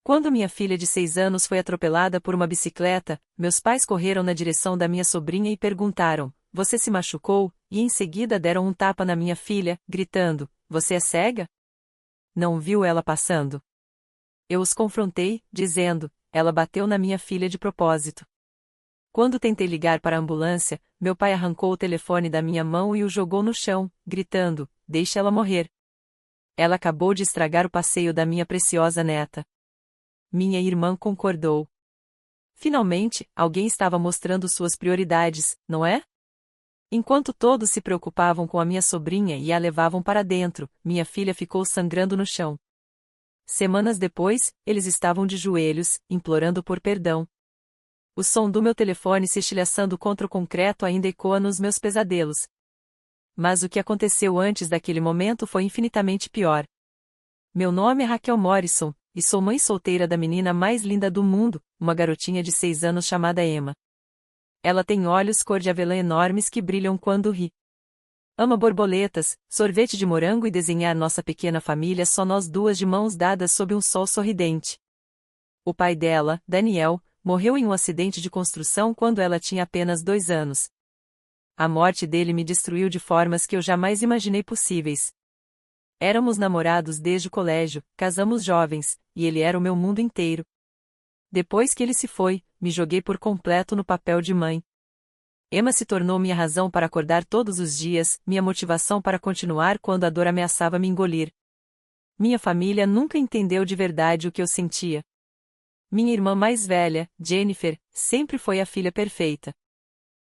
Quando minha filha de 6 anos foi atropelada por uma bicicleta, meus pais correram na direção da minha sobrinha e perguntaram: Você se machucou? E em seguida deram um tapa na minha filha, gritando: Você é cega? Não viu ela passando? Eu os confrontei, dizendo: Ela bateu na minha filha de propósito. Quando tentei ligar para a ambulância, meu pai arrancou o telefone da minha mão e o jogou no chão, gritando: Deixe ela morrer. Ela acabou de estragar o passeio da minha preciosa neta. Minha irmã concordou. Finalmente, alguém estava mostrando suas prioridades, não é? Enquanto todos se preocupavam com a minha sobrinha e a levavam para dentro, minha filha ficou sangrando no chão. Semanas depois, eles estavam de joelhos, implorando por perdão. O som do meu telefone se estilhaçando contra o concreto ainda ecoa nos meus pesadelos. Mas o que aconteceu antes daquele momento foi infinitamente pior. Meu nome é Raquel Morrison, e sou mãe solteira da menina mais linda do mundo, uma garotinha de 6 anos chamada Emma. Ela tem olhos cor de avelã enormes que brilham quando ri. Ama borboletas, sorvete de morango e desenhar nossa pequena família só nós duas de mãos dadas sob um sol sorridente. O pai dela, Daniel, morreu em um acidente de construção quando ela tinha apenas 2 anos. A morte dele me destruiu de formas que eu jamais imaginei possíveis. Éramos namorados desde o colégio, casamos jovens, e ele era o meu mundo inteiro. Depois que ele se foi, me joguei por completo no papel de mãe. Emma se tornou minha razão para acordar todos os dias, minha motivação para continuar quando a dor ameaçava me engolir. Minha família nunca entendeu de verdade o que eu sentia. Minha irmã mais velha, Jennifer, sempre foi a filha perfeita.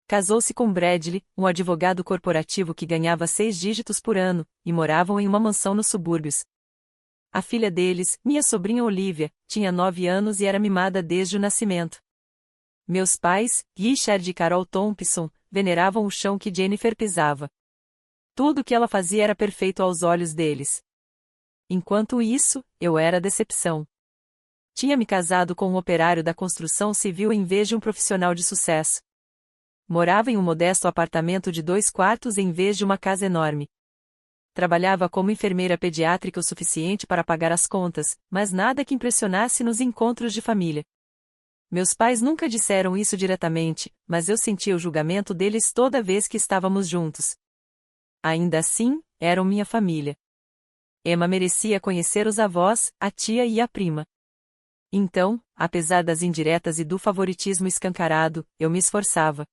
Casou-se com Bradley, um advogado corporativo que ganhava 6 dígitos por ano, e moravam em uma mansão nos subúrbios. A filha deles, minha sobrinha Olivia, tinha 9 anos e era mimada desde o nascimento. Meus pais, Richard e Carol Thompson, veneravam o chão que Jennifer pisava. Tudo o que ela fazia era perfeito aos olhos deles. Enquanto isso, eu era a decepção. Tinha me casado com um operário da construção civil em vez de um profissional de sucesso. Morava em um modesto apartamento de 2 quartos em vez de uma casa enorme. Trabalhava como enfermeira pediátrica o suficiente para pagar as contas, mas nada que impressionasse nos encontros de família. Meus pais nunca disseram isso diretamente, mas eu sentia o julgamento deles toda vez que estávamos juntos. Ainda assim, eram minha família. Emma merecia conhecer os avós, a tia e a prima. Então, apesar das indiretas e do favoritismo escancarado, eu me esforçava.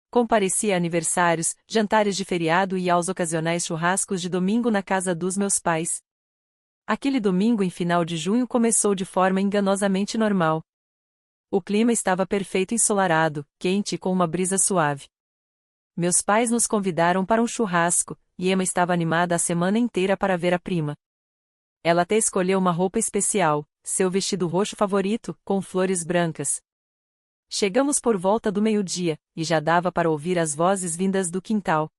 Comparecia a aniversários, jantares de feriado e aos ocasionais churrascos de domingo na casa dos meus pais. Aquele domingo em final de junho começou de forma enganosamente normal. O clima estava perfeito ensolarado, quente e com uma brisa suave. Meus pais nos convidaram para um churrasco, e Emma estava animada a semana inteira para ver a prima. Ela até escolheu uma roupa especial, seu vestido roxo favorito, com flores brancas. Chegamos por volta do meio-dia, e já dava para ouvir as vozes vindas do quintal.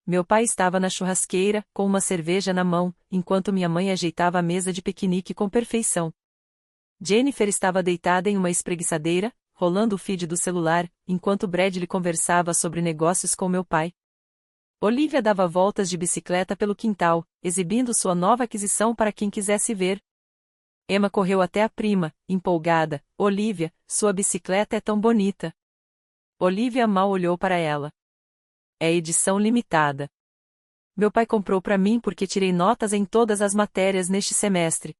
Meu pai estava na churrasqueira, com uma cerveja na mão, enquanto minha mãe ajeitava a mesa de piquenique com perfeição. Jennifer estava deitada em uma espreguiçadeira, rolando o feed do celular, enquanto Bradley conversava sobre negócios com meu pai. Olivia dava voltas de bicicleta pelo quintal, exibindo sua nova aquisição para quem quisesse ver. Emma correu até a prima, empolgada. Olivia, sua bicicleta é tão bonita. Olivia mal olhou para ela. É edição limitada. Meu pai comprou para mim porque tirei notas em todas as matérias neste semestre.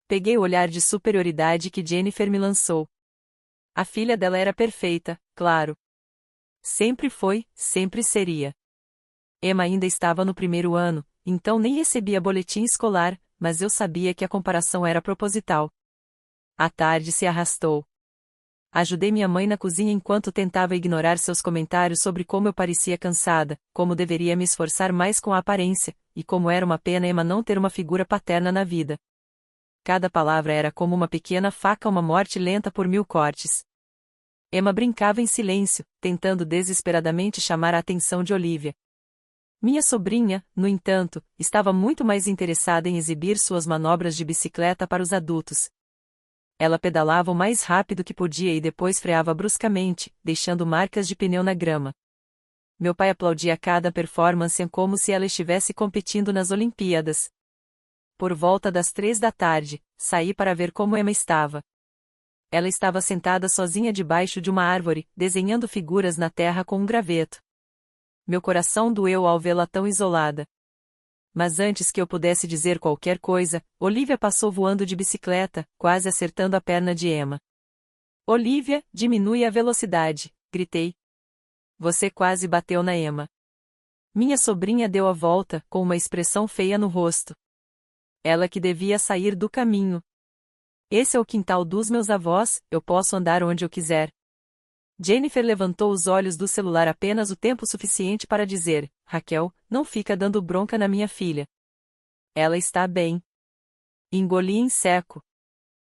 Peguei o olhar de superioridade que Jennifer me lançou. A filha dela era perfeita, claro. Sempre foi, sempre seria. Emma ainda estava no primeiro ano, então nem recebia boletim escolar, mas eu sabia que a comparação era proposital. A tarde se arrastou. Ajudei minha mãe na cozinha enquanto tentava ignorar seus comentários sobre como eu parecia cansada, como deveria me esforçar mais com a aparência, e como era uma pena Emma não ter uma figura paterna na vida. Cada palavra era como uma pequena faca, uma morte lenta por 1000 cortes. Emma brincava em silêncio, tentando desesperadamente chamar a atenção de Olivia. Minha sobrinha, no entanto, estava muito mais interessada em exibir suas manobras de bicicleta para os adultos. Ela pedalava o mais rápido que podia e depois freava bruscamente, deixando marcas de pneu na grama. Meu pai aplaudia cada performance como se ela estivesse competindo nas Olimpíadas. Por volta das 3 da tarde, saí para ver como Emma estava. Ela estava sentada sozinha debaixo de uma árvore, desenhando figuras na terra com um graveto. Meu coração doeu ao vê-la tão isolada. Mas antes que eu pudesse dizer qualquer coisa, Olivia passou voando de bicicleta, quase acertando a perna de Emma. Olivia, diminui a velocidade, gritei. Você quase bateu na Emma. Minha sobrinha deu a volta, com uma expressão feia no rosto. Ela que devia sair do caminho. Esse é o quintal dos meus avós, eu posso andar onde eu quiser. Jennifer levantou os olhos do celular apenas o tempo suficiente para dizer: Raquel, não fica dando bronca na minha filha. Ela está bem. Engoli em seco.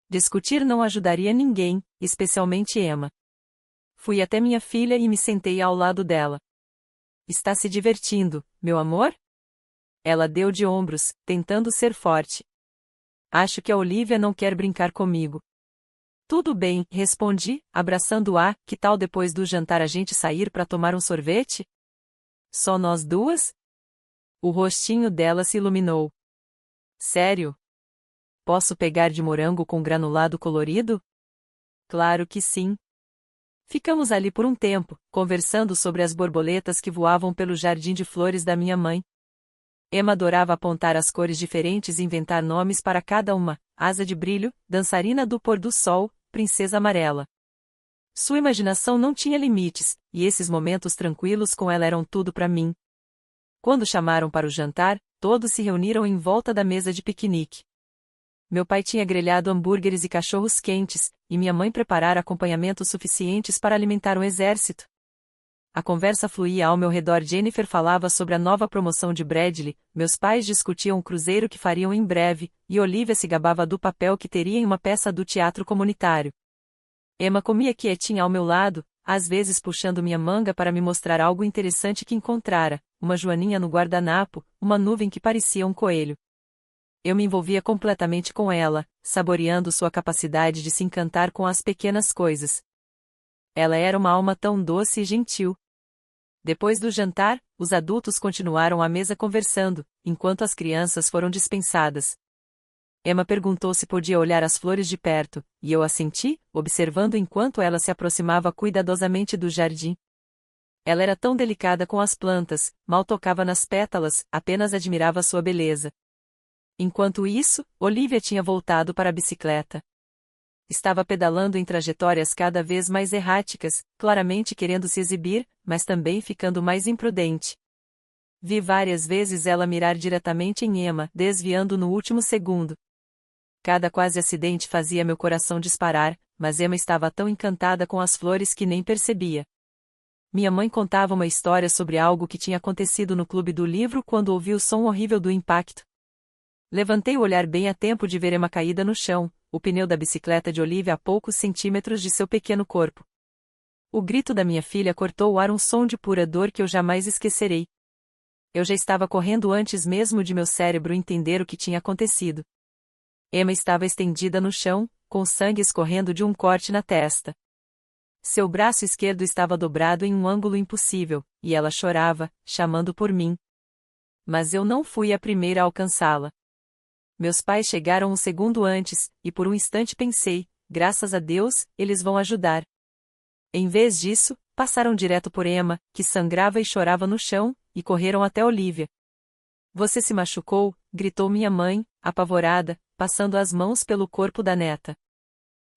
Discutir não ajudaria ninguém, especialmente Emma. Fui até minha filha e me sentei ao lado dela. Está se divertindo, meu amor? Ela deu de ombros, tentando ser forte. Acho que a Olivia não quer brincar comigo. Tudo bem, respondi, abraçando-a, que tal depois do jantar a gente sair para tomar um sorvete? Só nós duas? O rostinho dela se iluminou. Sério? Posso pegar de morango com granulado colorido? Claro que sim. Ficamos ali por um tempo, conversando sobre as borboletas que voavam pelo jardim de flores da minha mãe. Emma adorava apontar as cores diferentes e inventar nomes para cada uma: asa de brilho, dançarina do pôr do sol, princesa amarela. Sua imaginação não tinha limites, e esses momentos tranquilos com ela eram tudo para mim. Quando chamaram para o jantar, todos se reuniram em volta da mesa de piquenique. Meu pai tinha grelhado hambúrgueres e cachorros quentes, e minha mãe preparara acompanhamentos suficientes para alimentar um exército. A conversa fluía ao meu redor. Jennifer falava sobre a nova promoção de Bradley, meus pais discutiam o cruzeiro que fariam em breve, e Olivia se gabava do papel que teria em uma peça do teatro comunitário. Emma comia quietinha ao meu lado, às vezes puxando minha manga para me mostrar algo interessante que encontrara, uma joaninha no guardanapo, uma nuvem que parecia um coelho. Eu me envolvia completamente com ela, saboreando sua capacidade de se encantar com as pequenas coisas. Ela era uma alma tão doce e gentil. Depois do jantar, os adultos continuaram à mesa conversando, enquanto as crianças foram dispensadas. Emma perguntou se podia olhar as flores de perto, e eu assenti, observando enquanto ela se aproximava cuidadosamente do jardim. Ela era tão delicada com as plantas, mal tocava nas pétalas, apenas admirava sua beleza. Enquanto isso, Olivia tinha voltado para a bicicleta. Estava pedalando em trajetórias cada vez mais erráticas, claramente querendo se exibir, mas também ficando mais imprudente. Vi várias vezes ela mirar diretamente em Emma, desviando no último segundo. Cada quase acidente fazia meu coração disparar, mas Emma estava tão encantada com as flores que nem percebia. Minha mãe contava uma história sobre algo que tinha acontecido no clube do livro quando ouvi o som horrível do impacto. Levantei o olhar bem a tempo de ver Emma caída no chão, o pneu da bicicleta de Olivia a poucos centímetros de seu pequeno corpo. O grito da minha filha cortou o ar, um som de pura dor que eu jamais esquecerei. Eu já estava correndo antes mesmo de meu cérebro entender o que tinha acontecido. Emma estava estendida no chão, com sangue escorrendo de um corte na testa. Seu braço esquerdo estava dobrado em um ângulo impossível, e ela chorava, chamando por mim. Mas eu não fui a primeira a alcançá-la. Meus pais chegaram um segundo antes, e por um instante pensei, graças a Deus, eles vão ajudar. Em vez disso, passaram direto por Emma, que sangrava e chorava no chão, e correram até Olivia. Você se machucou? Gritou minha mãe, apavorada, passando as mãos pelo corpo da neta.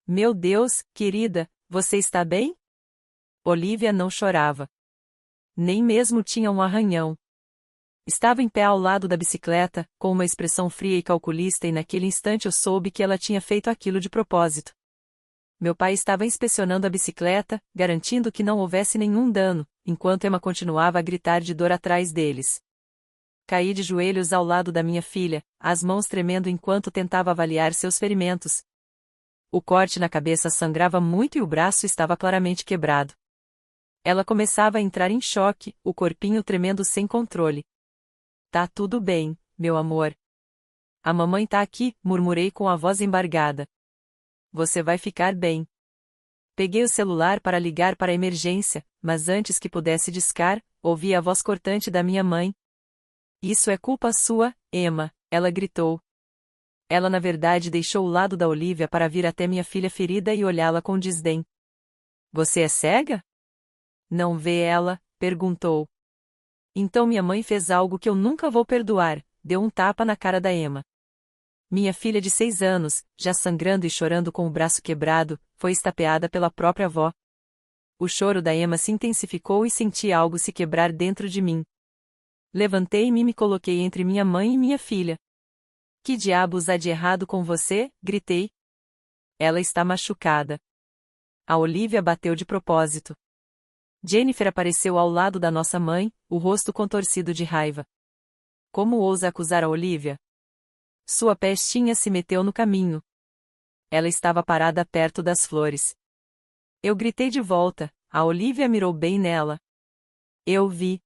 Meu Deus, querida, você está bem? Olivia não chorava. Nem mesmo tinha um arranhão. Estava em pé ao lado da bicicleta, com uma expressão fria e calculista, e naquele instante eu soube que ela tinha feito aquilo de propósito. Meu pai estava inspecionando a bicicleta, garantindo que não houvesse nenhum dano, enquanto Emma continuava a gritar de dor atrás deles. Caí de joelhos ao lado da minha filha, as mãos tremendo enquanto tentava avaliar seus ferimentos. O corte na cabeça sangrava muito e o braço estava claramente quebrado. Ela começava a entrar em choque, o corpinho tremendo sem controle. Tá tudo bem, meu amor. A mamãe tá aqui, murmurei com a voz embargada. Você vai ficar bem. Peguei o celular para ligar para a emergência, mas antes que pudesse discar, ouvi a voz cortante da minha mãe. Isso é culpa sua, Emma, ela gritou. Ela na verdade deixou o lado da Olivia para vir até minha filha ferida e olhá-la com desdém. Você é cega? Não vê ela? Perguntou. Então minha mãe fez algo que eu nunca vou perdoar, deu um tapa na cara da Emma. Minha filha de 6 anos, já sangrando e chorando com o braço quebrado, foi estapeada pela própria avó. O choro da Emma se intensificou e senti algo se quebrar dentro de mim. Levantei-me e me coloquei entre minha mãe e minha filha. Que diabos há de errado com você? Gritei. Ela está machucada. A Olivia bateu de propósito. Jennifer apareceu ao lado da nossa mãe, o rosto contorcido de raiva. Como ousa acusar a Olivia? Sua pestinha se meteu no caminho. Ela estava parada perto das flores. Eu gritei de volta, a Olivia mirou bem nela. Eu vi.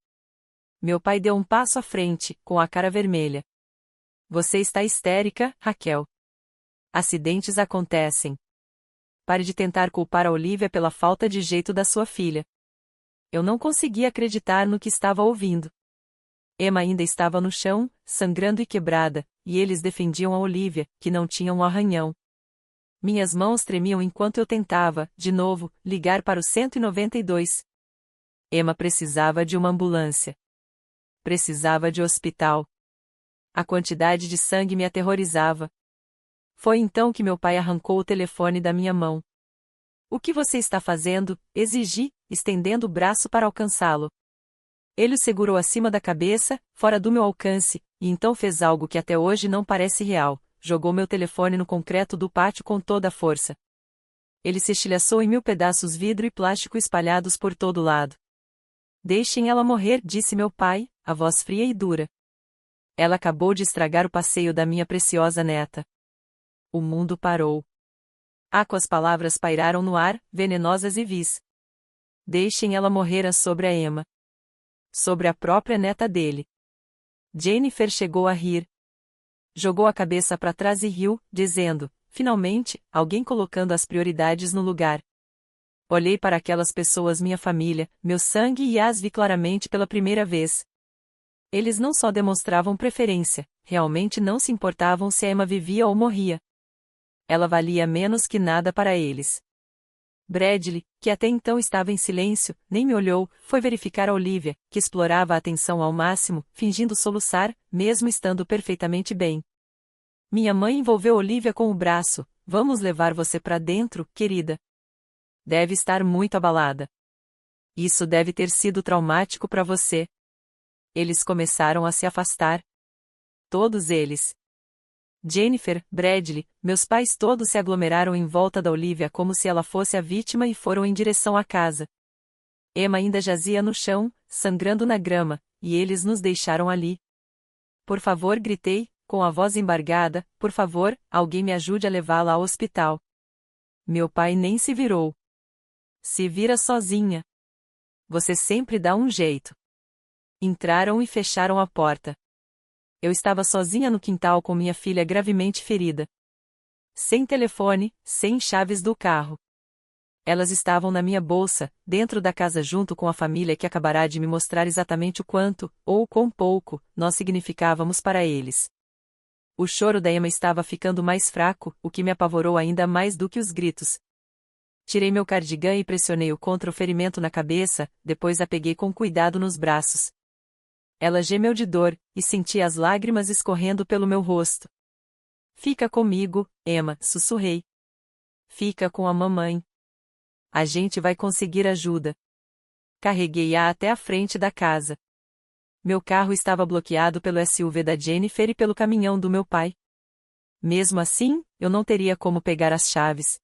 Meu pai deu um passo à frente, com a cara vermelha. Você está histérica, Raquel. Acidentes acontecem. Pare de tentar culpar a Olivia pela falta de jeito da sua filha. Eu não conseguia acreditar no que estava ouvindo. Emma ainda estava no chão, sangrando e quebrada, e eles defendiam a Olivia, que não tinha um arranhão. Minhas mãos tremiam enquanto eu tentava, de novo, ligar para o 192. Emma precisava de uma ambulância. Precisava de hospital. A quantidade de sangue me aterrorizava. Foi então que meu pai arrancou o telefone da minha mão. O que você está fazendo? Exigi, estendendo o braço para alcançá-lo. Ele o segurou acima da cabeça, fora do meu alcance, e então fez algo que até hoje não parece real, jogou meu telefone no concreto do pátio com toda a força. Ele se estilhaçou em 1000 pedaços vidro e plástico espalhados por todo lado. Deixem ela morrer, disse meu pai, a voz fria e dura. Ela acabou de estragar o passeio da minha preciosa neta. O mundo parou. Aquas palavras pairaram no ar, venenosas e vis. Deixem ela morrer sobre a Emma. Sobre a própria neta dele. Jennifer chegou a rir. Jogou a cabeça para trás e riu, dizendo, finalmente, alguém colocando as prioridades no lugar. Olhei para aquelas pessoas, minha família, meu sangue, e as vi claramente pela primeira vez. Eles não só demonstravam preferência, realmente não se importavam se a Emma vivia ou morria. Ela valia menos que nada para eles. Bradley, que até então estava em silêncio, nem me olhou, foi verificar a Olivia, que explorava a atenção ao máximo, fingindo soluçar, mesmo estando perfeitamente bem. Minha mãe envolveu Olivia com o braço. Vamos levar você para dentro, querida. Deve estar muito abalada. Isso deve ter sido traumático para você. Eles começaram a se afastar. Todos eles. Jennifer, Bradley, meus pais todos se aglomeraram em volta da Olivia como se ela fosse a vítima e foram em direção à casa. Emma ainda jazia no chão, sangrando na grama, e eles nos deixaram ali. Por favor, gritei, com a voz embargada, por favor, alguém me ajude a levá-la ao hospital. Meu pai nem se virou. Se vira sozinha. Você sempre dá um jeito. Entraram e fecharam a porta. Eu estava sozinha no quintal com minha filha gravemente ferida. Sem telefone, sem chaves do carro. Elas estavam na minha bolsa, dentro da casa junto com a família que acabará de me mostrar exatamente o quanto, ou quão pouco, nós significávamos para eles. O choro da Emma estava ficando mais fraco, o que me apavorou ainda mais do que os gritos. Tirei meu cardigã e pressionei-o contra o ferimento na cabeça, depois a peguei com cuidado nos braços. Ela gemeu de dor, e senti as lágrimas escorrendo pelo meu rosto. Fica comigo, Emma, sussurrei. Fica com a mamãe. A gente vai conseguir ajuda. Carreguei-a até a frente da casa. Meu carro estava bloqueado pelo SUV da Jennifer e pelo caminhão do meu pai. Mesmo assim, eu não teria como pegar as chaves.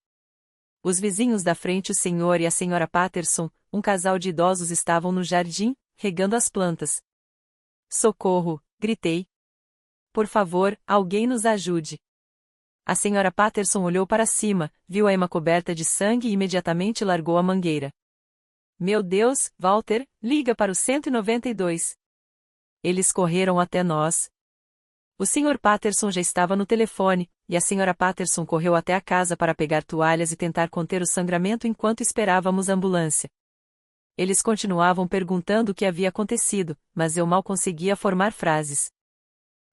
Os vizinhos da frente, o senhor e a senhora Patterson, um casal de idosos, estavam no jardim, regando as plantas. Socorro! Gritei. Por favor, alguém nos ajude. A senhora Patterson olhou para cima, viu a Emma coberta de sangue e imediatamente largou a mangueira. Meu Deus, Walter, liga para o 192. Eles correram até nós. O Sr. Patterson já estava no telefone, e a senhora Patterson correu até a casa para pegar toalhas e tentar conter o sangramento enquanto esperávamos a ambulância. Eles continuavam perguntando o que havia acontecido, mas eu mal conseguia formar frases.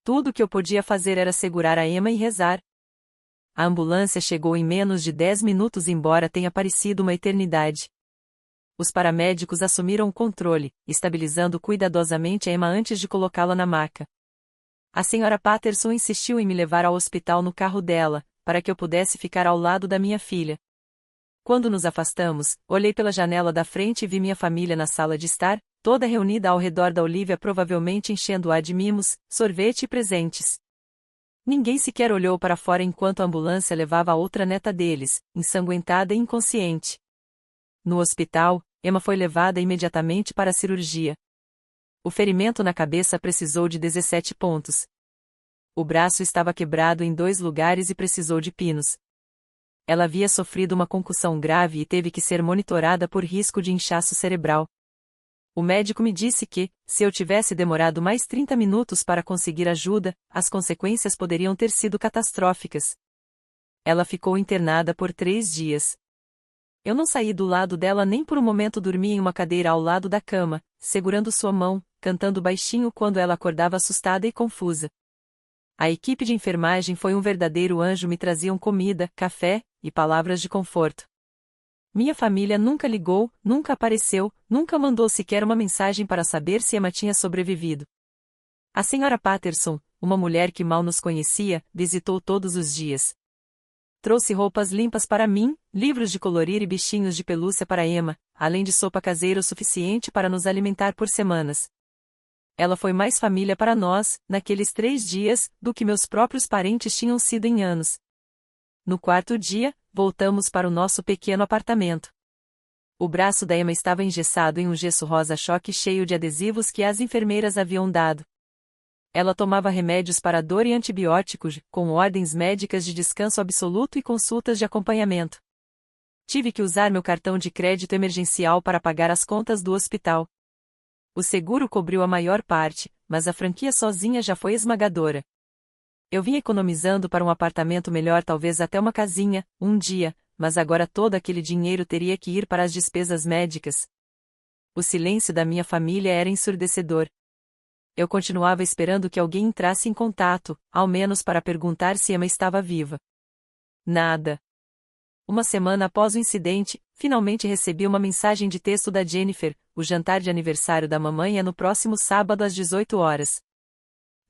Tudo o que eu podia fazer era segurar a Emma e rezar. A ambulância chegou em menos de 10 minutos, embora tenha parecido uma eternidade. Os paramédicos assumiram o controle, estabilizando cuidadosamente a Emma antes de colocá-la na maca. A senhora Patterson insistiu em me levar ao hospital no carro dela, para que eu pudesse ficar ao lado da minha filha. Quando nos afastamos, olhei pela janela da frente e vi minha família na sala de estar, toda reunida ao redor da Olivia, provavelmente enchendo-a de mimos, sorvete e presentes. Ninguém sequer olhou para fora enquanto a ambulância levava a outra neta deles, ensanguentada e inconsciente. No hospital, Emma foi levada imediatamente para a cirurgia. O ferimento na cabeça precisou de 17 pontos. O braço estava quebrado em 2 lugares e precisou de pinos. Ela havia sofrido uma concussão grave e teve que ser monitorada por risco de inchaço cerebral. O médico me disse que, se eu tivesse demorado mais 30 minutos para conseguir ajuda, as consequências poderiam ter sido catastróficas. Ela ficou internada por 3 dias. Eu não saí do lado dela nem por um momento. Dormi em uma cadeira ao lado da cama, segurando sua mão, cantando baixinho quando ela acordava assustada e confusa. A equipe de enfermagem foi um verdadeiro anjo. Me traziam comida, café e palavras de conforto. Minha família nunca ligou, nunca apareceu, nunca mandou sequer uma mensagem para saber se Emma tinha sobrevivido. A senhora Patterson, uma mulher que mal nos conhecia, visitou todos os dias. Trouxe roupas limpas para mim, livros de colorir e bichinhos de pelúcia para Emma, além de sopa caseira o suficiente para nos alimentar por semanas. Ela foi mais família para nós, naqueles 3 dias, do que meus próprios parentes tinham sido em anos. No 4º dia, voltamos para o nosso pequeno apartamento. O braço da Emma estava engessado em um gesso rosa-choque cheio de adesivos que as enfermeiras haviam dado. Ela tomava remédios para dor e antibióticos, com ordens médicas de descanso absoluto e consultas de acompanhamento. Tive que usar meu cartão de crédito emergencial para pagar as contas do hospital. O seguro cobriu a maior parte, mas a franquia sozinha já foi esmagadora. Eu vim economizando para um apartamento melhor, talvez até uma casinha, um dia, mas agora todo aquele dinheiro teria que ir para as despesas médicas. O silêncio da minha família era ensurdecedor. Eu continuava esperando que alguém entrasse em contato, ao menos para perguntar se Emma estava viva. Nada. Uma semana após o incidente, finalmente recebi uma mensagem de texto da Jennifer: o jantar de aniversário da mamãe é no próximo sábado às 18 horas.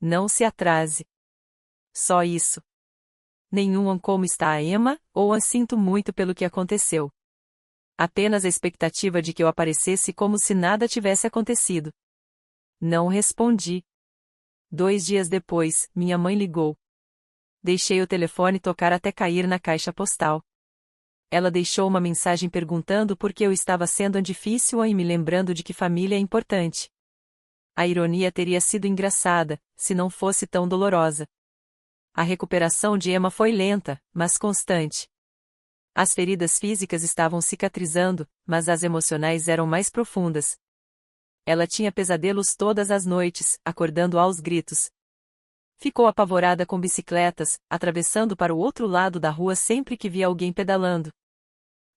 Não se atrase. Só isso. Nenhum como está a Emma, ou sinto muito pelo que aconteceu. Apenas a expectativa de que eu aparecesse como se nada tivesse acontecido. Não respondi. 2 dias depois, minha mãe ligou. Deixei o telefone tocar até cair na caixa postal. Ela deixou uma mensagem perguntando por que eu estava sendo difícil e me lembrando de que família é importante. A ironia teria sido engraçada, se não fosse tão dolorosa. A recuperação de Emma foi lenta, mas constante. As feridas físicas estavam cicatrizando, mas as emocionais eram mais profundas. Ela tinha pesadelos todas as noites, acordando aos gritos. Ficou apavorada com bicicletas, atravessando para o outro lado da rua sempre que via alguém pedalando.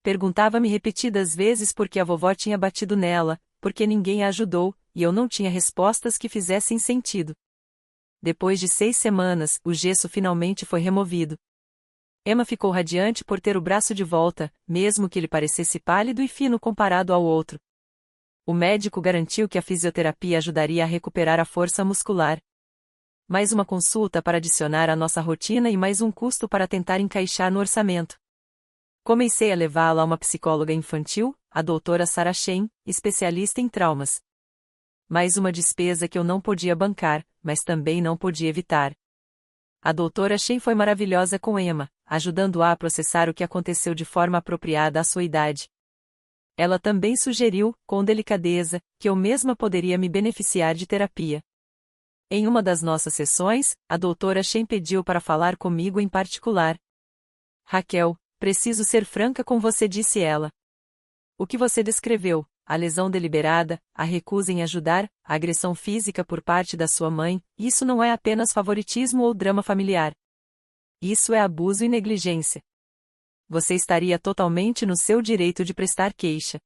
Perguntava-me repetidas vezes por que a vovó tinha batido nela, por que ninguém a ajudou, e eu não tinha respostas que fizessem sentido. Depois de 6 semanas, o gesso finalmente foi removido. Emma ficou radiante por ter o braço de volta, mesmo que ele parecesse pálido e fino comparado ao outro. O médico garantiu que a fisioterapia ajudaria a recuperar a força muscular. Mais uma consulta para adicionar à nossa rotina e mais um custo para tentar encaixar no orçamento. Comecei a levá-la a uma psicóloga infantil, a doutora Sarah Shen, especialista em traumas. Mais uma despesa que eu não podia bancar, mas também não podia evitar. A doutora Shen foi maravilhosa com Emma, ajudando-a a processar o que aconteceu de forma apropriada à sua idade. Ela também sugeriu, com delicadeza, que eu mesma poderia me beneficiar de terapia. Em uma das nossas sessões, a doutora Shen pediu para falar comigo em particular. Raquel, preciso ser franca com você, disse ela. O que você descreveu, a lesão deliberada, a recusa em ajudar, a agressão física por parte da sua mãe, isso não é apenas favoritismo ou drama familiar. Isso é abuso e negligência. Você estaria totalmente no seu direito de prestar queixa.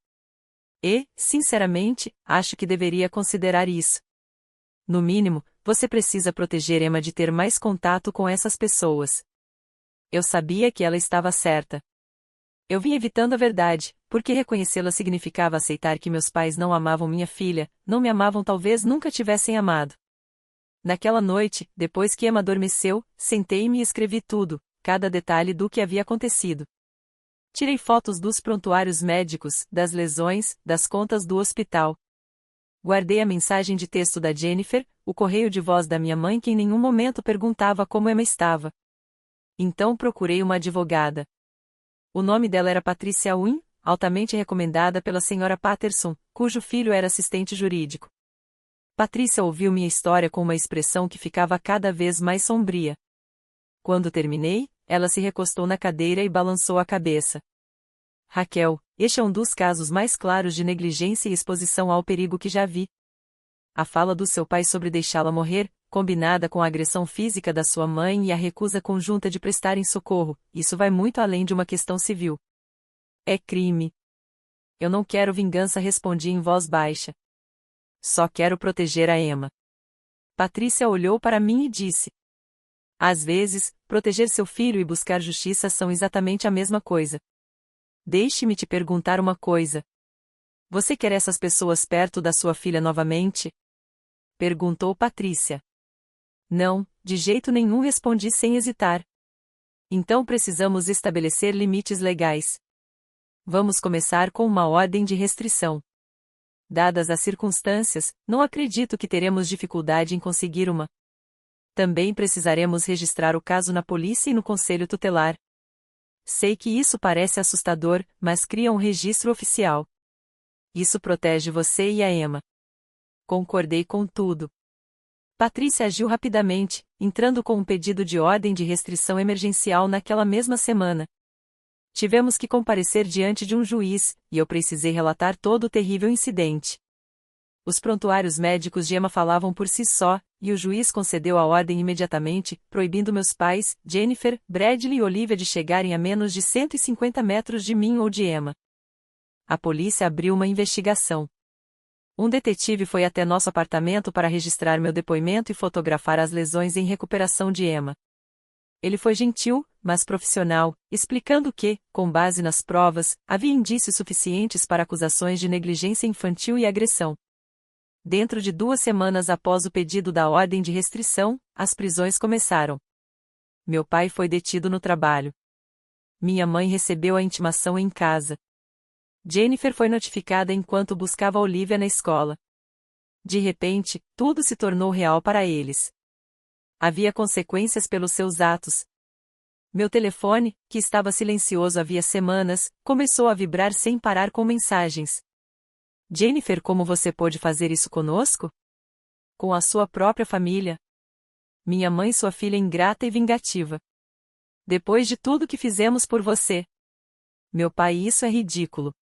E, sinceramente, acho que deveria considerar isso. No mínimo, você precisa proteger Emma de ter mais contato com essas pessoas. Eu sabia que ela estava certa. Eu vim evitando a verdade, porque reconhecê-la significava aceitar que meus pais não amavam minha filha, não me amavam, talvez nunca tivessem amado. Naquela noite, depois que Emma adormeceu, sentei-me e escrevi tudo, cada detalhe do que havia acontecido. Tirei fotos dos prontuários médicos, das lesões, das contas do hospital. Guardei a mensagem de texto da Jennifer, o correio de voz da minha mãe que em nenhum momento perguntava como Emma estava. Então procurei uma advogada. O nome dela era Patricia Wynne, altamente recomendada pela Sra. Patterson, cujo filho era assistente jurídico. Patrícia ouviu minha história com uma expressão que ficava cada vez mais sombria. Quando terminei, ela se recostou na cadeira e balançou a cabeça. Raquel, este é um dos casos mais claros de negligência e exposição ao perigo que já vi. A fala do seu pai sobre deixá-la morrer, combinada com a agressão física da sua mãe e a recusa conjunta de prestarem socorro, isso vai muito além de uma questão civil. É crime. Eu não quero vingança, respondi em voz baixa. Só quero proteger a Emma. Patrícia olhou para mim e disse: às vezes, proteger seu filho e buscar justiça são exatamente a mesma coisa. Deixe-me te perguntar uma coisa. Você quer essas pessoas perto da sua filha novamente? Perguntou Patrícia. Não, de jeito nenhum, respondi sem hesitar. Então precisamos estabelecer limites legais. Vamos começar com uma ordem de restrição. Dadas as circunstâncias, não acredito que teremos dificuldade em conseguir uma. Também precisaremos registrar o caso na polícia e no conselho tutelar. Sei que isso parece assustador, mas cria um registro oficial. Isso protege você e a Emma. Concordei com tudo. Patrícia agiu rapidamente, entrando com um pedido de ordem de restrição emergencial naquela mesma semana. Tivemos que comparecer diante de um juiz, e eu precisei relatar todo o terrível incidente. Os prontuários médicos de Emma falavam por si só, e o juiz concedeu a ordem imediatamente, proibindo meus pais, Jennifer, Bradley e Olivia de chegarem a menos de 150 metros de mim ou de Emma. A polícia abriu uma investigação. Um detetive foi até nosso apartamento para registrar meu depoimento e fotografar as lesões em recuperação de Emma. Ele foi gentil, mas profissional, explicando que, com base nas provas, havia indícios suficientes para acusações de negligência infantil e agressão. Dentro de 2 semanas após o pedido da ordem de restrição, as prisões começaram. Meu pai foi detido no trabalho. Minha mãe recebeu a intimação em casa. Jennifer foi notificada enquanto buscava Olivia na escola. De repente, tudo se tornou real para eles. Havia consequências pelos seus atos. Meu telefone, que estava silencioso havia semanas, começou a vibrar sem parar com mensagens. Jennifer, como você pôde fazer isso conosco? Com a sua própria família. Minha mãe, sua filha ingrata e vingativa. Depois de tudo que fizemos por você. Meu pai, isso é ridículo.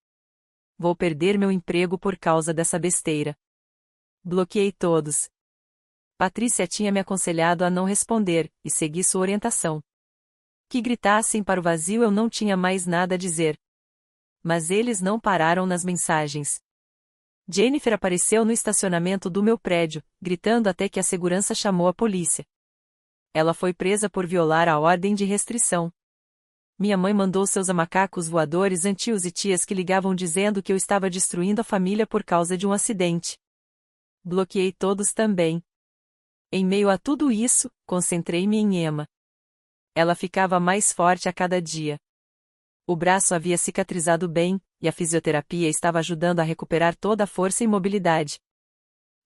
Vou perder meu emprego por causa dessa besteira. Bloqueei todos. Patrícia tinha me aconselhado a não responder, e segui sua orientação. Que gritassem para o vazio, eu não tinha mais nada a dizer. Mas eles não pararam nas mensagens. Jennifer apareceu no estacionamento do meu prédio, gritando até que a segurança chamou a polícia. Ela foi presa por violar a ordem de restrição. Minha mãe mandou seus macacos voadores a tios e tias que ligavam dizendo que eu estava destruindo a família por causa de um acidente. Bloqueei todos também. Em meio a tudo isso, concentrei-me em Emma. Ela ficava mais forte a cada dia. O braço havia cicatrizado bem, e a fisioterapia estava ajudando a recuperar toda a força e mobilidade.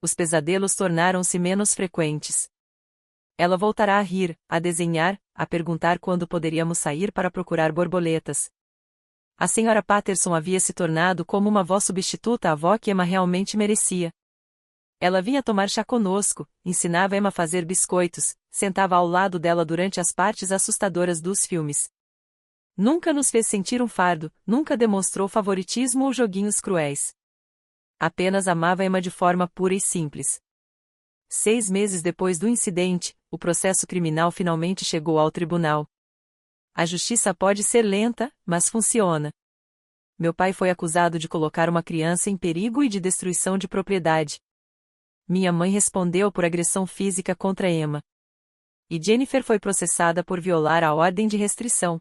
Os pesadelos tornaram-se menos frequentes. Ela voltará a rir, a desenhar, a perguntar quando poderíamos sair para procurar borboletas. A Sra. Patterson havia se tornado como uma avó substituta à avó que Emma realmente merecia. Ela vinha tomar chá conosco, ensinava Emma a fazer biscoitos, sentava ao lado dela durante as partes assustadoras dos filmes. Nunca nos fez sentir um fardo, nunca demonstrou favoritismo ou joguinhos cruéis. Apenas amava Emma de forma pura e simples. 6 meses depois do incidente, o processo criminal finalmente chegou ao tribunal. A justiça pode ser lenta, mas funciona. Meu pai foi acusado de colocar uma criança em perigo e de destruição de propriedade. Minha mãe respondeu por agressão física contra Emma. E Jennifer foi processada por violar a ordem de restrição.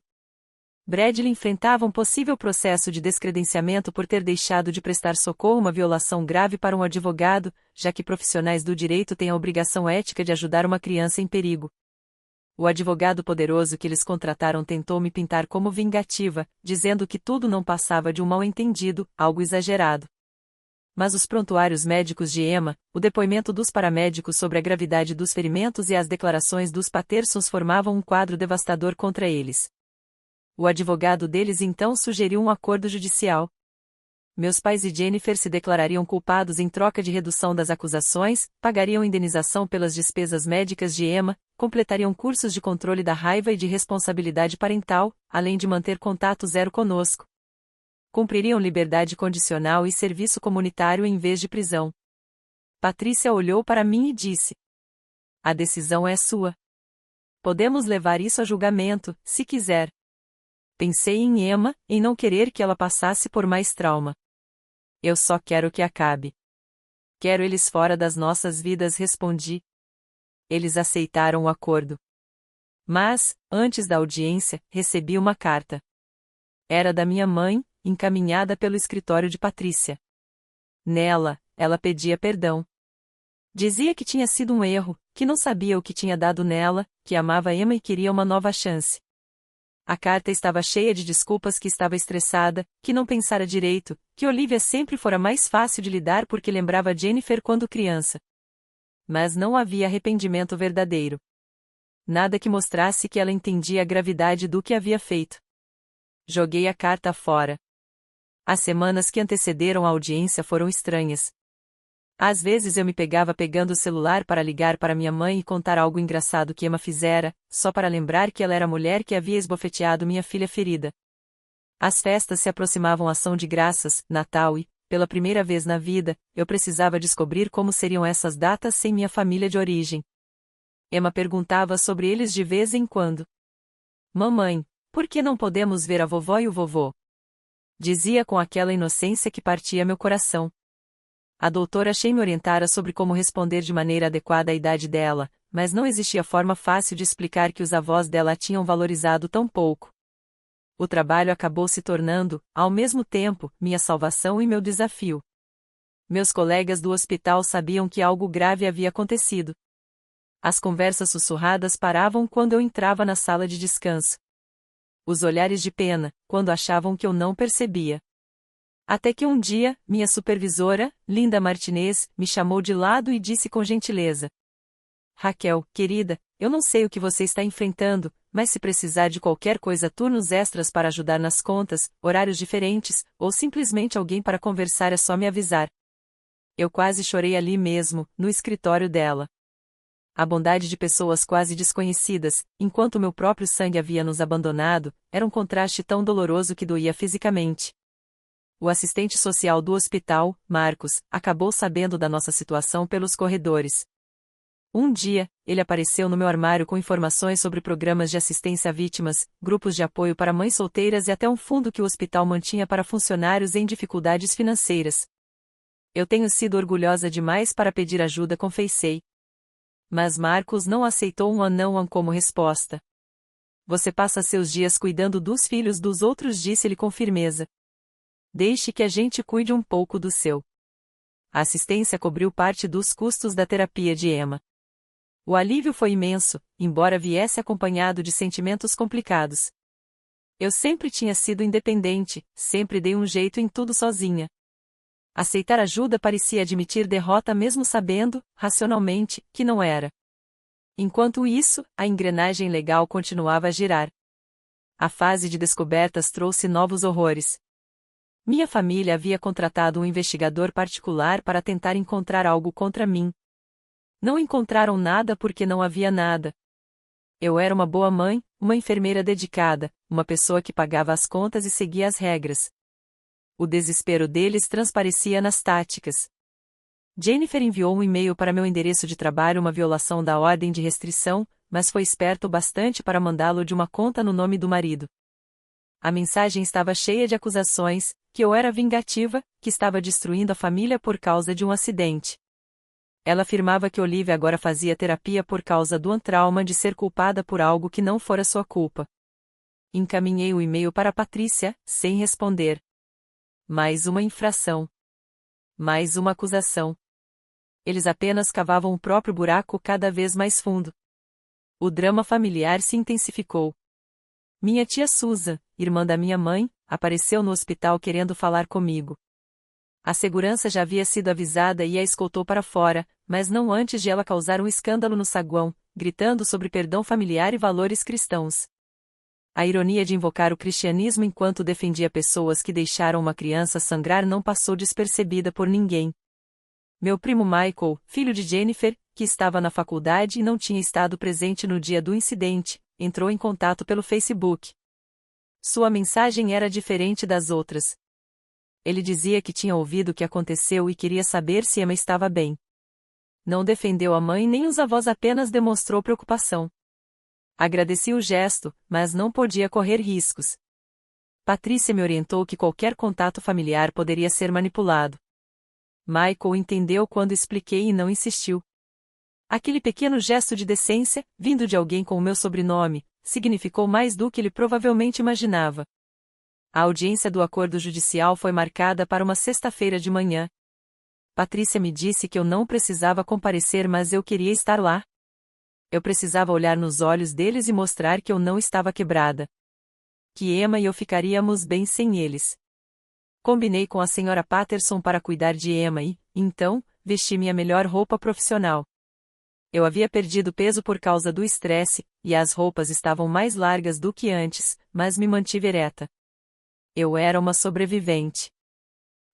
Bradley enfrentava um possível processo de descredenciamento por ter deixado de prestar socorro, uma violação grave para um advogado, já que profissionais do direito têm a obrigação ética de ajudar uma criança em perigo. O advogado poderoso que eles contrataram tentou me pintar como vingativa, dizendo que tudo não passava de um mal-entendido, algo exagerado. Mas os prontuários médicos de Emma, o depoimento dos paramédicos sobre a gravidade dos ferimentos e as declarações dos Pattersons formavam um quadro devastador contra eles. O advogado deles então sugeriu um acordo judicial. Meus pais e Jennifer se declarariam culpados em troca de redução das acusações, pagariam indenização pelas despesas médicas de Emma, completariam cursos de controle da raiva e de responsabilidade parental, além de manter contato zero conosco. Cumpririam liberdade condicional e serviço comunitário em vez de prisão. Patrícia olhou para mim e disse: "A decisão é sua. Podemos levar isso a julgamento, se quiser." Pensei em Emma, em não querer que ela passasse por mais trauma. Eu só quero que acabe. Quero eles fora das nossas vidas, respondi. Eles aceitaram o acordo. Mas, antes da audiência, recebi uma carta. Era da minha mãe, encaminhada pelo escritório de Patrícia. Nela, ela pedia perdão. Dizia que tinha sido um erro, que não sabia o que tinha dado nela, que amava Emma e queria uma nova chance. A carta estava cheia de desculpas, que estava estressada, que não pensara direito, que Olivia sempre fora mais fácil de lidar porque lembrava Jennifer quando criança. Mas não havia arrependimento verdadeiro. Nada que mostrasse que ela entendia a gravidade do que havia feito. Joguei a carta fora. As semanas que antecederam a audiência foram estranhas. Às vezes eu me pegava pegando o celular para ligar para minha mãe e contar algo engraçado que Emma fizera, só para lembrar que ela era a mulher que havia esbofeteado minha filha ferida. As festas se aproximavam, ação de graças, Natal e, pela primeira vez na vida, eu precisava descobrir como seriam essas datas sem minha família de origem. Emma perguntava sobre eles de vez em quando. "Mamãe, por que não podemos ver a vovó e o vovô?" Dizia com aquela inocência que partia meu coração. A doutora Shea me orientara sobre como responder de maneira adequada à idade dela, mas não existia forma fácil de explicar que os avós dela a tinham valorizado tão pouco. O trabalho acabou se tornando, ao mesmo tempo, minha salvação e meu desafio. Meus colegas do hospital sabiam que algo grave havia acontecido. As conversas sussurradas paravam quando eu entrava na sala de descanso. Os olhares de pena, quando achavam que eu não percebia. Até que um dia, minha supervisora, Linda Martinez, me chamou de lado e disse com gentileza: "Raquel, querida, eu não sei o que você está enfrentando, mas se precisar de qualquer coisa, turnos extras para ajudar nas contas, horários diferentes, ou simplesmente alguém para conversar, é só me avisar." Eu quase chorei ali mesmo, no escritório dela. A bondade de pessoas quase desconhecidas, enquanto meu próprio sangue havia nos abandonado, era um contraste tão doloroso que doía fisicamente. O assistente social do hospital, Marcos, acabou sabendo da nossa situação pelos corredores. Um dia, ele apareceu no meu armário com informações sobre programas de assistência a vítimas, grupos de apoio para mães solteiras e até um fundo que o hospital mantinha para funcionários em dificuldades financeiras. Eu tenho sido orgulhosa demais para pedir ajuda, confessei. Mas Marcos não aceitou um não como resposta. "Você passa seus dias cuidando dos filhos dos outros", disse-lhe com firmeza. "Deixe que a gente cuide um pouco do seu." A assistência cobriu parte dos custos da terapia de Emma. O alívio foi imenso, embora viesse acompanhado de sentimentos complicados. Eu sempre tinha sido independente, sempre dei um jeito em tudo sozinha. Aceitar ajuda parecia admitir derrota, mesmo sabendo, racionalmente, que não era. Enquanto isso, a engrenagem legal continuava a girar. A fase de descobertas trouxe novos horrores. Minha família havia contratado um investigador particular para tentar encontrar algo contra mim. Não encontraram nada porque não havia nada. Eu era uma boa mãe, uma enfermeira dedicada, uma pessoa que pagava as contas e seguia as regras. O desespero deles transparecia nas táticas. Jennifer enviou um e-mail para meu endereço de trabalho, uma violação da ordem de restrição, mas foi esperto o bastante para mandá-lo de uma conta no nome do marido. A mensagem estava cheia de acusações, que eu era vingativa, que estava destruindo a família por causa de um acidente. Ela afirmava que Olivia agora fazia terapia por causa do trauma de ser culpada por algo que não fora sua culpa. Encaminhei o e-mail para Patrícia, sem responder. Mais uma infração. Mais uma acusação. Eles apenas cavavam o próprio buraco cada vez mais fundo. O drama familiar se intensificou. Minha tia Susan, irmã da minha mãe, apareceu no hospital querendo falar comigo. A segurança já havia sido avisada e a escoltou para fora, mas não antes de ela causar um escândalo no saguão, gritando sobre perdão familiar e valores cristãos. A ironia de invocar o cristianismo enquanto defendia pessoas que deixaram uma criança sangrar não passou despercebida por ninguém. Meu primo Michael, filho de Jennifer, que estava na faculdade e não tinha estado presente no dia do incidente, entrou em contato pelo Facebook. Sua mensagem era diferente das outras. Ele dizia que tinha ouvido o que aconteceu e queria saber se Emma estava bem. Não defendeu a mãe nem os avós, apenas demonstrou preocupação. Agradeci o gesto, mas não podia correr riscos. Patrícia me orientou que qualquer contato familiar poderia ser manipulado. Michael entendeu quando expliquei e não insistiu. Aquele pequeno gesto de decência, vindo de alguém com o meu sobrenome, significou mais do que ele provavelmente imaginava. A audiência do acordo judicial foi marcada para uma sexta-feira de manhã. Patrícia me disse que eu não precisava comparecer, mas eu queria estar lá. Eu precisava olhar nos olhos deles e mostrar que eu não estava quebrada. Que Emma e eu ficaríamos bem sem eles. Combinei com a senhora Patterson para cuidar de Emma e, então, vesti minha melhor roupa profissional. Eu havia perdido peso por causa do estresse, e as roupas estavam mais largas do que antes, mas me mantive ereta. Eu era uma sobrevivente.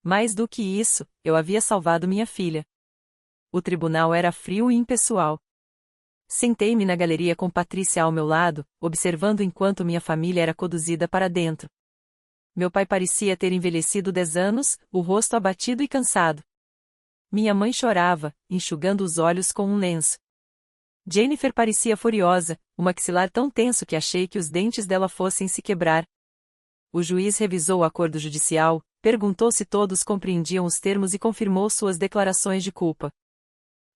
Mais do que isso, eu havia salvado minha filha. O tribunal era frio e impessoal. Sentei-me na galeria com Patrícia ao meu lado, observando enquanto minha família era conduzida para dentro. Meu pai parecia ter envelhecido 10 anos, o rosto abatido e cansado. Minha mãe chorava, enxugando os olhos com um lenço. Jennifer parecia furiosa, o maxilar tão tenso que achei que os dentes dela fossem se quebrar. O juiz revisou o acordo judicial, perguntou se todos compreendiam os termos e confirmou suas declarações de culpa.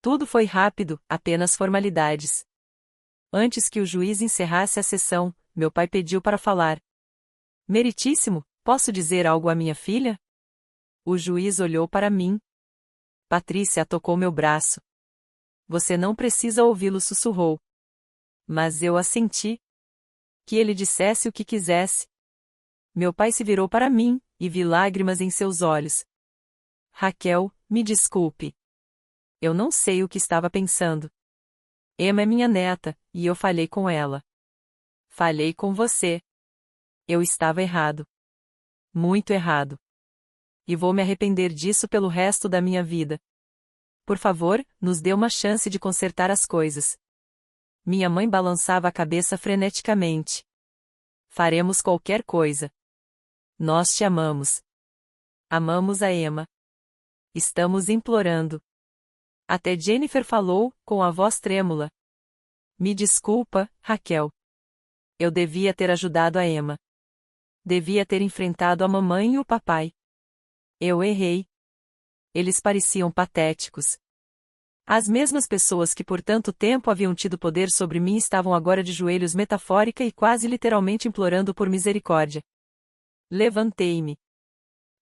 Tudo foi rápido, apenas formalidades. Antes que o juiz encerrasse a sessão, meu pai pediu para falar. Meritíssimo, posso dizer algo à minha filha? O juiz olhou para mim. Patrícia tocou meu braço. Você não precisa ouvi-lo, sussurrou. Mas eu assenti. Que ele dissesse o que quisesse. Meu pai se virou para mim, e vi lágrimas em seus olhos. Raquel, me desculpe. Eu não sei o que estava pensando. Emma é minha neta, e eu falhei com ela. Falhei com você. Eu estava errado. Muito errado. E vou me arrepender disso pelo resto da minha vida. Por favor, nos dê uma chance de consertar as coisas. Minha mãe balançava a cabeça freneticamente. Faremos qualquer coisa. Nós te amamos. Amamos a Emma. Estamos implorando. Até Jennifer falou, com a voz trêmula. Me desculpa, Raquel. Eu devia ter ajudado a Emma. Devia ter enfrentado a mamãe e o papai. Eu errei. Eles pareciam patéticos. As mesmas pessoas que por tanto tempo haviam tido poder sobre mim estavam agora de joelhos metafórica e quase literalmente implorando por misericórdia. Levantei-me.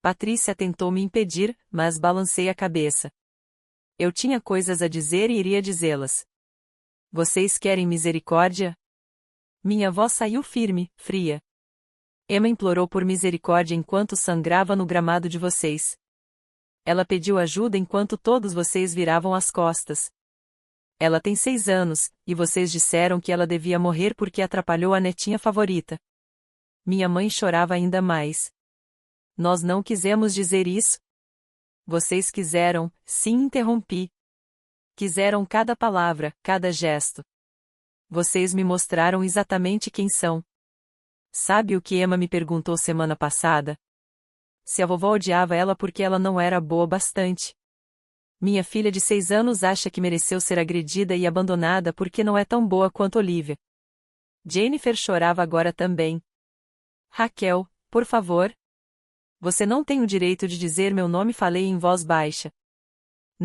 Patrícia tentou me impedir, mas balancei a cabeça. Eu tinha coisas a dizer e iria dizê-las. Vocês querem misericórdia? Minha voz saiu firme, fria. Emma implorou por misericórdia enquanto sangrava no gramado de vocês. Ela pediu ajuda enquanto todos vocês viravam as costas. Ela tem 6 anos, e vocês disseram que ela devia morrer porque atrapalhou a netinha favorita. Minha mãe chorava ainda mais. Nós não quisemos dizer isso. Vocês quiseram, sim, interrompi. Quiseram cada palavra, cada gesto. Vocês me mostraram exatamente quem são. Sabe o que Emma me perguntou semana passada? Se a vovó odiava ela porque ela não era boa bastante. Minha filha de 6 anos acha que mereceu ser agredida e abandonada porque não é tão boa quanto Olivia. Jennifer chorava agora também. Raquel, por favor. Você não tem o direito de dizer meu nome, falei em voz baixa.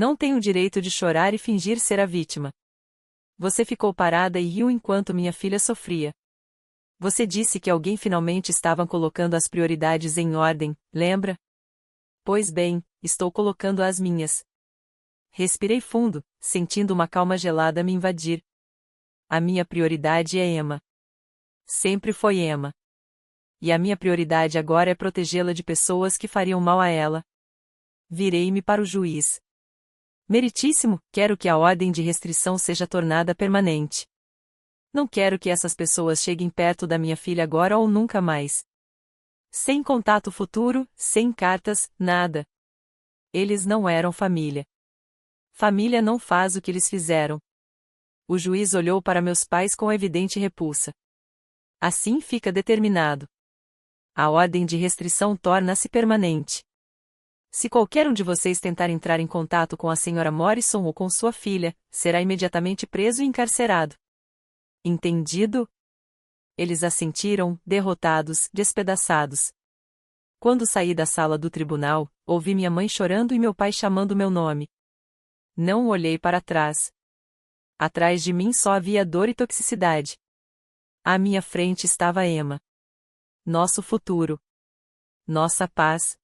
Não tem o direito de chorar e fingir ser a vítima. Você ficou parada e riu enquanto minha filha sofria. Você disse que alguém finalmente estava colocando as prioridades em ordem, lembra? Pois bem, estou colocando as minhas. Respirei fundo, sentindo uma calma gelada me invadir. A minha prioridade é Emma. Sempre foi Emma. E a minha prioridade agora é protegê-la de pessoas que fariam mal a ela. Virei-me para o juiz. Meritíssimo, quero que a ordem de restrição seja tornada permanente. Não quero que essas pessoas cheguem perto da minha filha agora ou nunca mais. Sem contato futuro, sem cartas, nada. Eles não eram família. Família não faz o que eles fizeram. O juiz olhou para meus pais com evidente repulsa. Assim fica determinado. A ordem de restrição torna-se permanente. Se qualquer um de vocês tentar entrar em contato com a senhora Morrison ou com sua filha, será imediatamente preso e encarcerado. Entendido? Eles assentiram, derrotados, despedaçados. Quando saí da sala do tribunal, ouvi minha mãe chorando e meu pai chamando meu nome. Não olhei para trás. Atrás de mim só havia dor e toxicidade. À minha frente estava Emma. Nosso futuro. Nossa paz.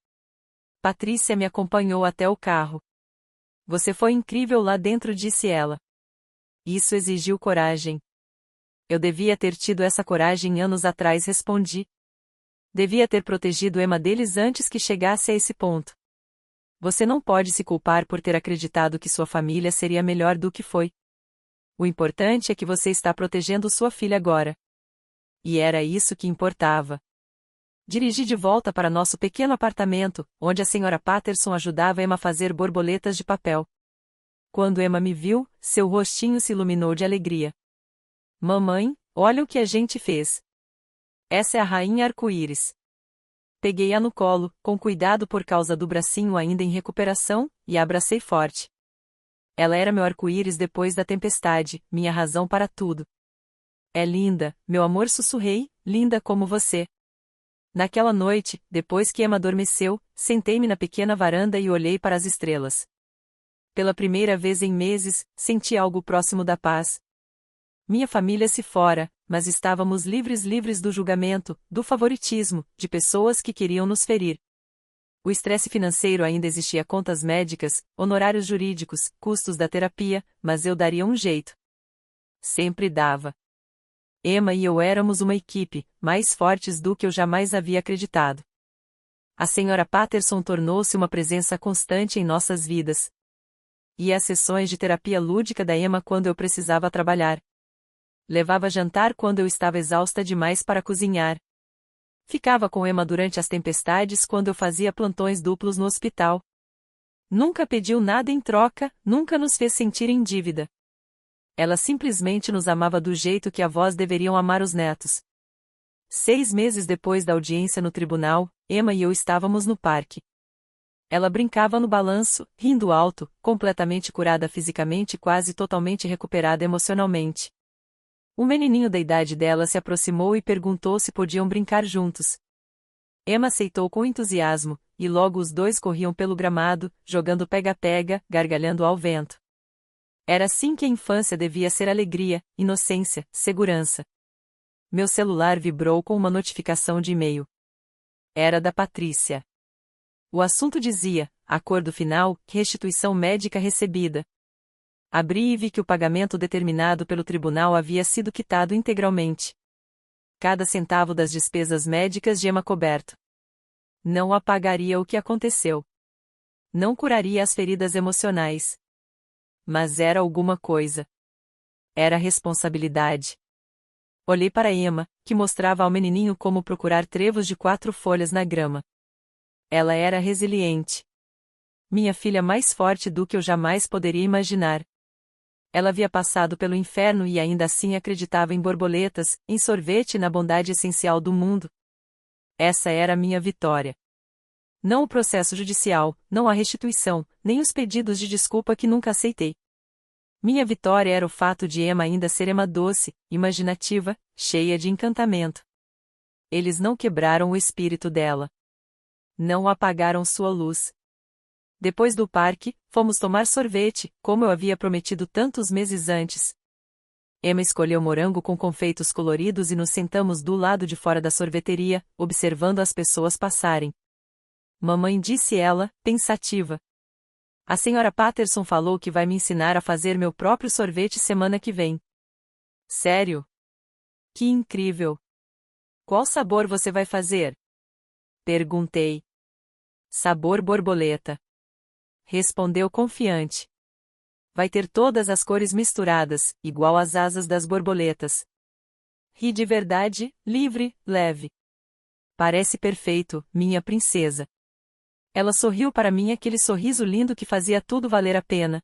Patrícia me acompanhou até o carro. Você foi incrível lá dentro, disse ela. Isso exigiu coragem. Eu devia ter tido essa coragem anos atrás, respondi. Devia ter protegido Emma deles antes que chegasse a esse ponto. Você não pode se culpar por ter acreditado que sua família seria melhor do que foi. O importante é que você está protegendo sua filha agora. E era isso que importava. Dirigi de volta para nosso pequeno apartamento, onde a senhora Patterson ajudava Emma a fazer borboletas de papel. Quando Emma me viu, seu rostinho se iluminou de alegria. Mamãe, olha o que a gente fez. Essa é a rainha arco-íris. Peguei-a no colo, com cuidado por causa do bracinho ainda em recuperação, e a abracei forte. Ela era meu arco-íris depois da tempestade, minha razão para tudo. É linda, meu amor, sussurrei, linda como você. Naquela noite, depois que Emma adormeceu, sentei-me na pequena varanda e olhei para as estrelas. Pela primeira vez em meses, senti algo próximo da paz. Minha família se fora, mas estávamos livres do julgamento, do favoritismo, de pessoas que queriam nos ferir. O estresse financeiro ainda existia, contas médicas, honorários jurídicos, custos da terapia, mas eu daria um jeito. Sempre dava. Emma e eu éramos uma equipe, mais fortes do que eu jamais havia acreditado. A senhora Patterson tornou-se uma presença constante em nossas vidas. Ia às sessões de terapia lúdica da Emma quando eu precisava trabalhar. Levava jantar quando eu estava exausta demais para cozinhar. Ficava com Emma durante as tempestades quando eu fazia plantões duplos no hospital. Nunca pediu nada em troca, nunca nos fez sentir em dívida. Ela simplesmente nos amava do jeito que avós deveriam amar os netos. 6 meses depois da audiência no tribunal, Emma e eu estávamos no parque. Ela brincava no balanço, rindo alto, completamente curada fisicamente e quase totalmente recuperada emocionalmente. Um menininho da idade dela se aproximou e perguntou se podiam brincar juntos. Emma aceitou com entusiasmo, e logo os dois corriam pelo gramado, jogando pega-pega, gargalhando ao vento. Era assim que a infância devia ser: alegria, inocência, segurança. Meu celular vibrou com uma notificação de e-mail. Era da Patrícia. O assunto dizia: acordo final, restituição médica recebida. Abri e vi que o pagamento determinado pelo tribunal havia sido quitado integralmente. Cada centavo das despesas médicas de Emma coberto. Não apagaria o que aconteceu. Não curaria as feridas emocionais. Mas era alguma coisa. Era responsabilidade. Olhei para Emma, que mostrava ao menininho como procurar trevos de 4 folhas na grama. Ela era resiliente. Minha filha mais forte do que eu jamais poderia imaginar. Ela havia passado pelo inferno e ainda assim acreditava em borboletas, em sorvete e na bondade essencial do mundo. Essa era a minha vitória. Não o processo judicial, não a restituição, nem os pedidos de desculpa que nunca aceitei. Minha vitória era o fato de Emma ainda ser Emma doce, imaginativa, cheia de encantamento. Eles não quebraram o espírito dela. Não apagaram sua luz. Depois do parque, fomos tomar sorvete, como eu havia prometido tantos meses antes. Emma escolheu morango com confeitos coloridos e nos sentamos do lado de fora da sorveteria, observando as pessoas passarem. Mamãe, disse ela, pensativa. A senhora Patterson falou que vai me ensinar a fazer meu próprio sorvete semana que vem. Sério? Que incrível! Qual sabor você vai fazer? Perguntei. Sabor borboleta. Respondeu confiante. Vai ter todas as cores misturadas, igual às asas das borboletas. Ri de verdade, livre, leve. Parece perfeito, minha princesa. Ela sorriu para mim aquele sorriso lindo que fazia tudo valer a pena.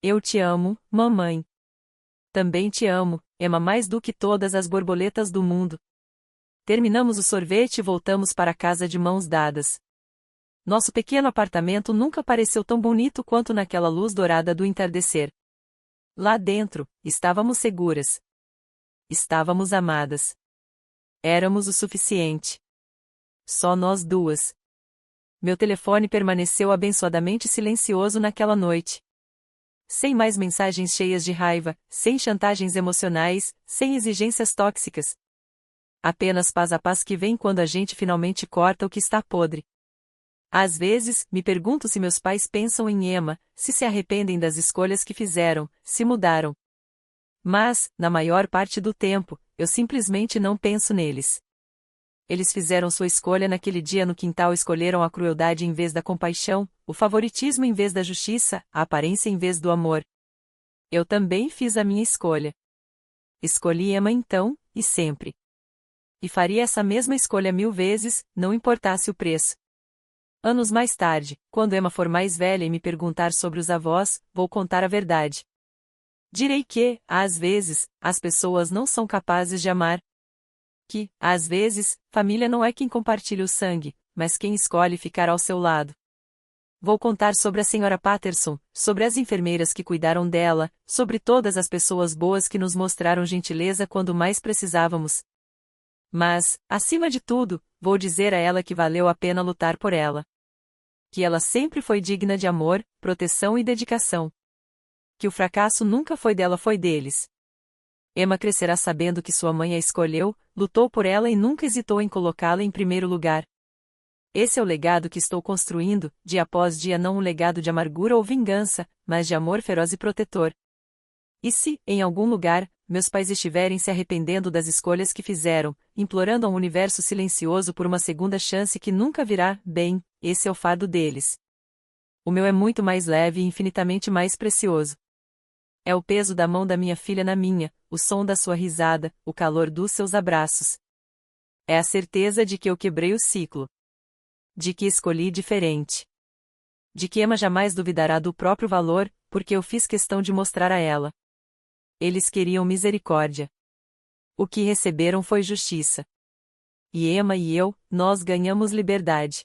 Eu te amo, mamãe. Também te amo, Emma, mais do que todas as borboletas do mundo. Terminamos o sorvete e voltamos para casa de mãos dadas. Nosso pequeno apartamento nunca pareceu tão bonito quanto naquela luz dourada do entardecer. Lá dentro, estávamos seguras. Estávamos amadas. Éramos o suficiente. Só nós duas. Meu telefone permaneceu abençoadamente silencioso naquela noite. Sem mais mensagens cheias de raiva, sem chantagens emocionais, sem exigências tóxicas. Apenas paz, a paz que vem quando a gente finalmente corta o que está podre. Às vezes, me pergunto se meus pais pensam em Emma, se arrependem das escolhas que fizeram, se mudaram. Mas, na maior parte do tempo, eu simplesmente não penso neles. Eles fizeram sua escolha naquele dia no quintal, escolheram a crueldade em vez da compaixão, o favoritismo em vez da justiça, a aparência em vez do amor. Eu também fiz a minha escolha. Escolhi Emma então, e sempre. E faria essa mesma escolha 1000 vezes, não importasse o preço. Anos mais tarde, quando Emma for mais velha e me perguntar sobre os avós, vou contar a verdade. Direi que, às vezes, as pessoas não são capazes de amar. Que, às vezes, família não é quem compartilha o sangue, mas quem escolhe ficar ao seu lado. Vou contar sobre a senhora Patterson, sobre as enfermeiras que cuidaram dela, sobre todas as pessoas boas que nos mostraram gentileza quando mais precisávamos. Mas, acima de tudo, vou dizer a ela que valeu a pena lutar por ela. Que ela sempre foi digna de amor, proteção e dedicação. Que o fracasso nunca foi dela, foi deles. Emma crescerá sabendo que sua mãe a escolheu, lutou por ela e nunca hesitou em colocá-la em primeiro lugar. Esse é o legado que estou construindo, dia após dia, não um legado de amargura ou vingança, mas de amor feroz e protetor. E se, em algum lugar, meus pais estiverem se arrependendo das escolhas que fizeram, implorando ao universo silencioso por uma segunda chance que nunca virá, bem, esse é o fardo deles. O meu é muito mais leve e infinitamente mais precioso. É o peso da mão da minha filha na minha, o som da sua risada, o calor dos seus abraços. É a certeza de que eu quebrei o ciclo. De que escolhi diferente. De que Emma jamais duvidará do próprio valor, porque eu fiz questão de mostrar a ela. Eles queriam misericórdia. O que receberam foi justiça. E Emma e eu, nós ganhamos liberdade.